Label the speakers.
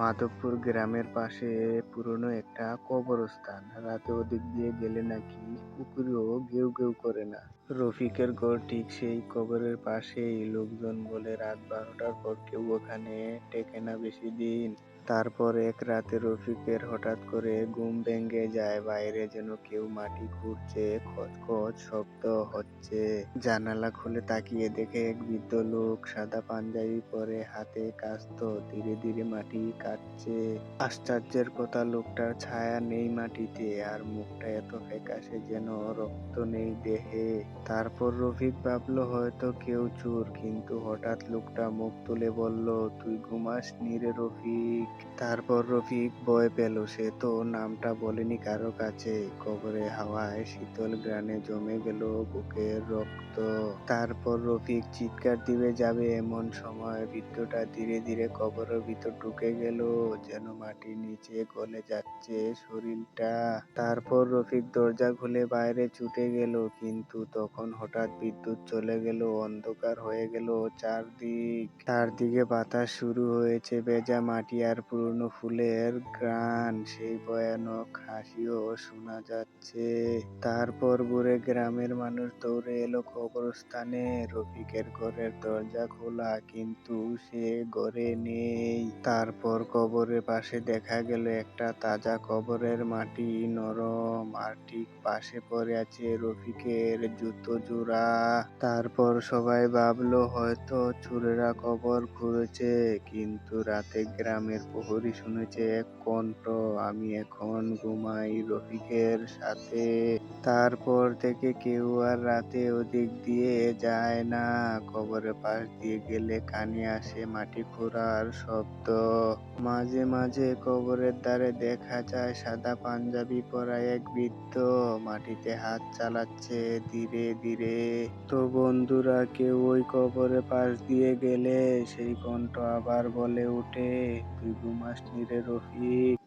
Speaker 1: মাধবপুর গ্রামের পাশে পুরনো একটা কবরস্থান। রাতে ওদিক দিয়ে গেলে নাকি কুকুরও ঘেউ ঘেউ করে না। রফিকের ঘর ঠিক সেই কবরের পাশেই। লোকজন বলে রাত 12টার পর কেউ ওখানে টেকে না বেশি দিন। তারপর এক রাতে রফিকের হঠাৎ করে ঘুম ভেঙে যায়। বাইরে যেন কেউ মাটি খুঁড়ছে, খচখচ শব্দ হচ্ছে। জানালা খুলে তাকিয়ে দেখে এক বৃদ্ধ লোক সাদা পাঞ্জাবি পরে হাতে কাস্ত ধীরে ধীরে মাটি কাটছে। আশ্চর্যের কথা, লোকটার ছায়া নেই মাটিতে, আর মুখটা এত ফ্যাকাশে যেন রক্ত নেই দেহে। তারপর রফিক ভাবলো হয়তো কেউ চোর, কিন্তু হঠাৎ লোকটা মুখ তুলে বলল, তুই ঘুমাসনি রে রফিক। তারপর রফিক ভয় পেল। সে তো নামটা বলেনি কারো কাছে। কবরে হাওয়ায় শীতল ঘ্রাণে জমে গেল বুকের রক্ত। তারপর রফিক চিৎকার দিবে যাবে, এমন সময় বৃদ্ধটা ধীরে ধীরে কবরের ভিতর ঢুকে গেল, যেন মাটির নিচে গলে যাচ্ছে শরীরটা। তারপর রফিক দরজা খুলে বাইরে ছুটে গেল, কিন্তু তখন হঠাৎ বিদ্যুৎ চলে গেল, অন্ধকার হয়ে গেল চারদিকে বাতাস শুরু হয়েছে, ভেজা মাটি আর পুরনো ফুলের ঘ্রাণ। সেই ভয়ানক হাসিও শোনা যাচ্ছে। তারপর ঘুরে গ্রামের মানুষ দৌড়ে এলো কবরস্থানে। রফিকের ঘরের দরজা খোলা, কিন্তু সে ঘরে নেই। তারপর কবরের পাশে দেখা গেল একটা তাজা কবরের মাটি, নরম, আর ঠিক পাশে পড়ে আছে রফিকের জুতো জোড়া। তারপর সবাই ভাবলো হয়তো চোরেরা কবর খুঁড়েছে, কিন্তু রাতে গ্রামের প্রহরী শুনেছে এক কণ্ঠ, আমি এখন ঘুমাই রফিকের সাথে। তারপর থেকে কেউ আর রাতে ওদিক দিয়ে যায় না। কবরের পাশ দিয়ে গেলে কানে আসে মাটি খোঁড়ার শব্দ। মাঝে মাঝে কবরের ধারে দেখা যায় সাদা পাঞ্জাবি পরা এক বৃদ্ধ, মাটিতে হাত চালাচ্ছে ধীরে ধীরে। তো বন্ধুরা, কেউ ওই কবরের পাশ দিয়ে গেলে সেই কণ্ঠ আবার বলে ওঠে, তুই ঘুমাসনি রে রফিক।